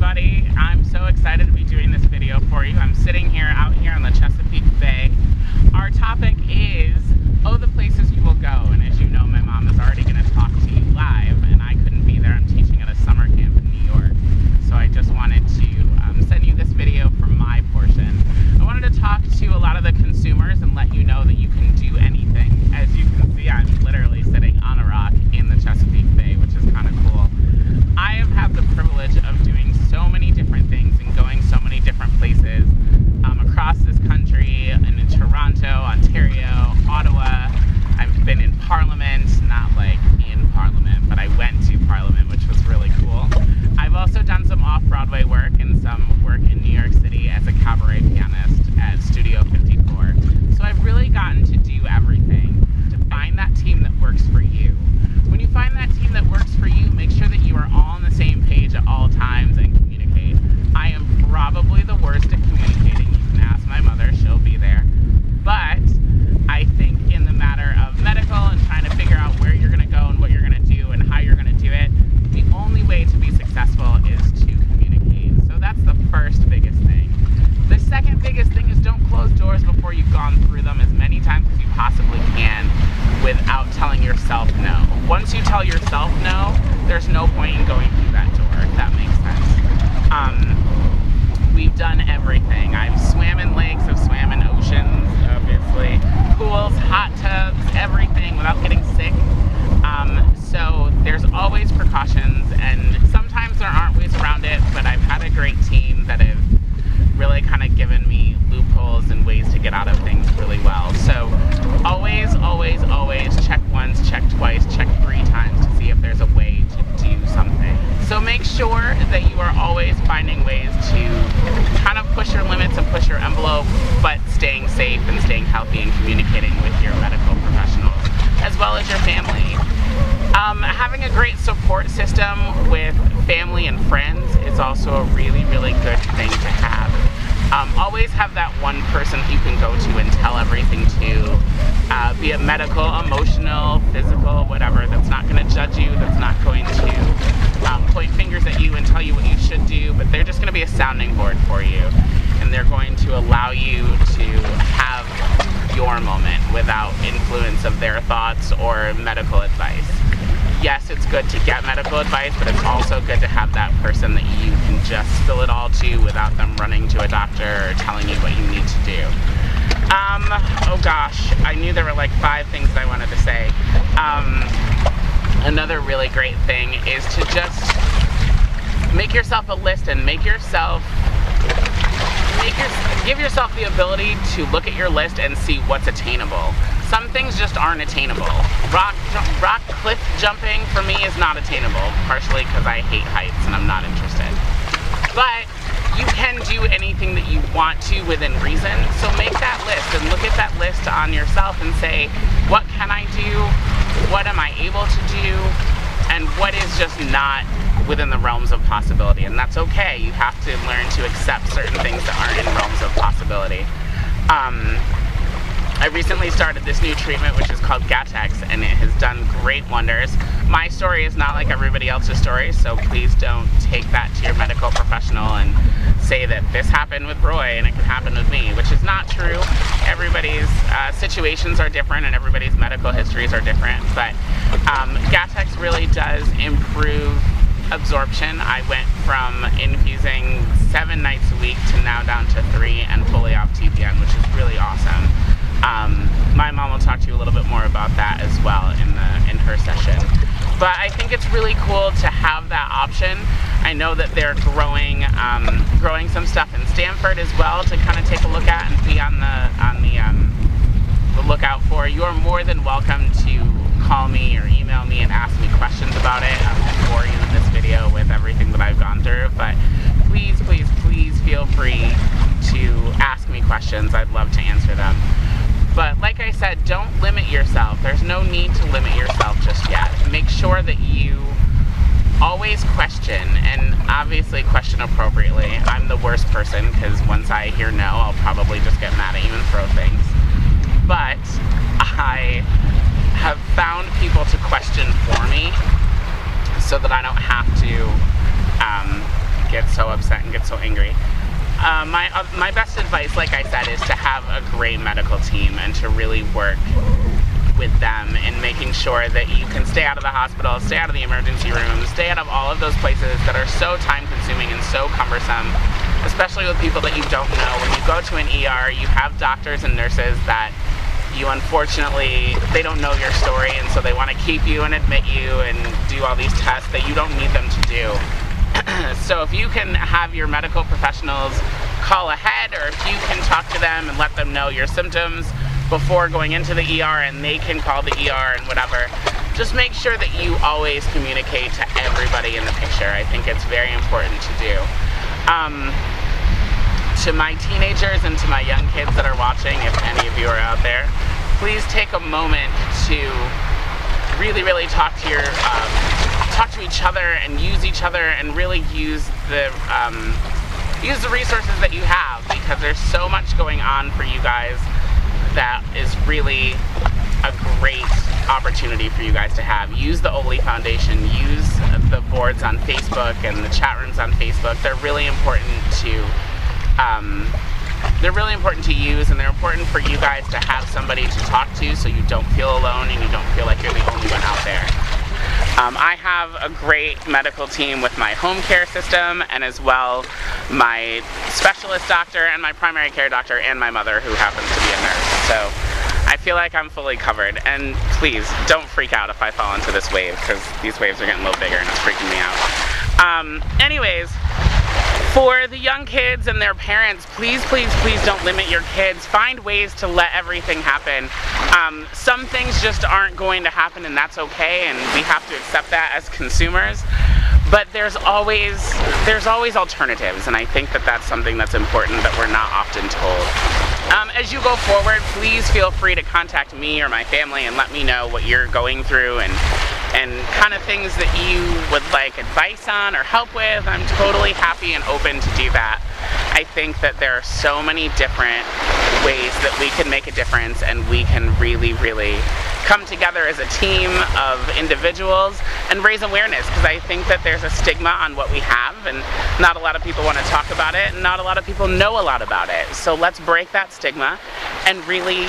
everybody. I'm so excited to be doing this video for you. I'm sitting here out here on the Chesapeake Bay. Our topic is, the places you will go. And as you know, my mom is already going to talk to you live, and I couldn't be there. I'm teaching at a summer camp in New York. So I just wanted to send you this video from my portion. I wanted to talk to a lot of the consumers and let you know that you can do anything. As you can see, I'm literally sitting on a rock in the Chesapeake Bay, which is kind of cool. I have had the privilege of doing so many different things and going so many different places across this country, and in Toronto, Ontario, Ottawa. I've been in Parliament, not like in Parliament, but I went to Parliament, which was really cool. I've also done some off-Broadway work and some work in New York City as a cabaret pianist at Studio 54. So I've really gotten to do everything. To find that team that works for you. When you find that team that works for you, make sure that you are all on the same page at all times and communicate. I am probably the worst at communicating. You can ask my mother, she'll be there. But I think in the matter of medical and trying to figure out where you're going to go and what you're going to do and how you're going to do it, the only way to be successful is to communicate. So that's the first biggest thing. The second biggest thing is don't close doors before you've gone through them as many times as you possibly can without telling yourself no. Once you tell yourself no, there's no point in going through that door, if that makes sense. We've done everything. I've swam in lakes, I've swam in oceans, obviously, pools, hot tubs, everything without getting sick. So there's always precautions, and sometimes there aren't ways around it, but I've had a great team that have really kind of given me loopholes and ways to get out of things really well. So always, always, always check once, check twice, check 3 times to see if there's a way to do something. So make sure that you are always finding ways to kind of push your limits and push your envelope, but staying safe and staying healthy and communicating with your medical professionals, as well as your family. Having a great support system with family and friends is also a really, really good thing to have. Always have that one person you can go to and tell everything to, be it medical, emotional, physical, whatever, that's not going to judge you, that's not going to point fingers at you and tell you what you should do, but they're just going to be a sounding board for you, and they're going to allow you to have your moment without influence of their thoughts or medical advice. Yes, it's good to get medical advice, but it's also good to have that person that you can just spill it all to without them running to a doctor or telling you what you need to do. Oh gosh, I knew there were like 5 things that I wanted to say. Another really great thing is to just make yourself a list and give yourself the ability to look at your list and see what's attainable. Some things just aren't attainable. Rock cliff jumping for me is not attainable, partially because I hate heights and I'm not interested. But you can do anything that you want to within reason, so make that list and look at that list on yourself and say, what can I do? What am I able to do? And what is just not within the realms of possibility? And that's okay. You have to learn to accept certain things that aren't in realms of possibility. I recently started this new treatment, which is called Gatex, and it has done great wonders. My story is not like everybody else's story, so please don't take that to your medical professional and say that this happened with Roy and it can happen with me, which is not true. Everybody's situations are different and everybody's medical histories are different, but Gatex really does improve absorption. I went from infusing 7 nights a week to now down to 3 and fully off TPN, which is really awesome. My mom will talk to you a little bit more about that as well in her session. But I think it's really cool to have that option. I know that they're growing some stuff in Stanford as well to kind of take a look at and be on the lookout for. You are more than welcome to call me or email me and ask me questions about it. I'm going to bore you in this video with everything that I've gone through, but please, please, please feel free to ask me questions. I'd love to answer them. But like I said, don't limit yourself. There's no need to limit yourself just yet. Make sure that you always question, and obviously question appropriately. I'm the worst person because once I hear no, I'll probably just get mad at you and throw things. But I have found people to question for me so that I don't have to give get so upset and get so angry. My best advice, like I said, is to have a great medical team and to really work with them in making sure that you can stay out of the hospital, stay out of the emergency room, stay out of all of those places that are so time consuming and so cumbersome, especially with people that you don't know. When you go to an ER, you have doctors and nurses that you unfortunately, they don't know your story, and so they want to keep you and admit you and do all these tests that you don't need them to do. So if you can have your medical professionals call ahead, or if you can talk to them and let them know your symptoms before going into the ER and they can call the ER and whatever, just make sure that you always communicate to everybody in the picture. I think it's very important to do. To my teenagers and to my young kids that are watching, if any of you are out there, please take a moment to really talk to your talk to each other and use each other and really use the resources that you have, because there's so much going on for you guys that is really a great opportunity for you guys to have. Use the Oley Foundation, use the boards on Facebook and the chat rooms on Facebook. They're really important to use, and they're important for you guys to have somebody to talk to so you don't feel alone and you don't feel like you're the only one out there. I have a great medical team with my home care system, and as well my specialist doctor and my primary care doctor and my mother, who happens to be a nurse. So I feel like I'm fully covered, and please don't freak out if I fall into this wave, because these waves are getting a little bigger and it's freaking me out. Anyways, for the young kids and their parents, please don't limit your kids. Find ways to let everything happen. Some things just aren't going to happen, and that's okay, and we have to accept that as consumers. But there's always alternatives, and I think that that's something that's important that we're not often told. As you go forward, please feel free to contact me or my family and let me know what you're going through and kind of things that you would like advice on or help with. I'm totally happy and open to do that. I think that there are so many different ways that we can make a difference, and we can really come together as a team of individuals and raise awareness, because I think that there's a stigma on what we have, and not a lot of people want to talk about it, and not a lot of people know a lot about it. So let's break that stigma and really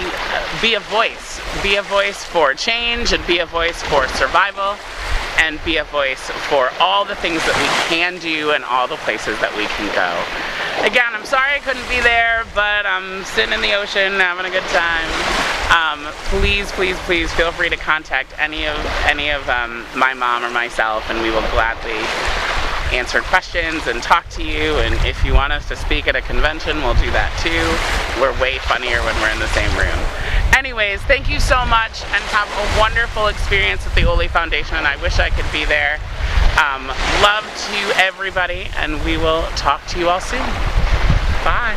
be a voice. Be a voice for change, and be a voice for survival, and be a voice for all the things that we can do and all the places that we can go. Again, I'm sorry I couldn't be there, but I'm sitting in the ocean having a good time. Please feel free to contact any of my mom or myself, and we will gladly answer questions and talk to you. And if you want us to speak at a convention, we'll do that too. We're way funnier when we're in the same room. Anyways, thank you so much, and have a wonderful experience at the Oley Foundation, and I wish I could be there. Love to everybody, and we will talk to you all soon. Bye.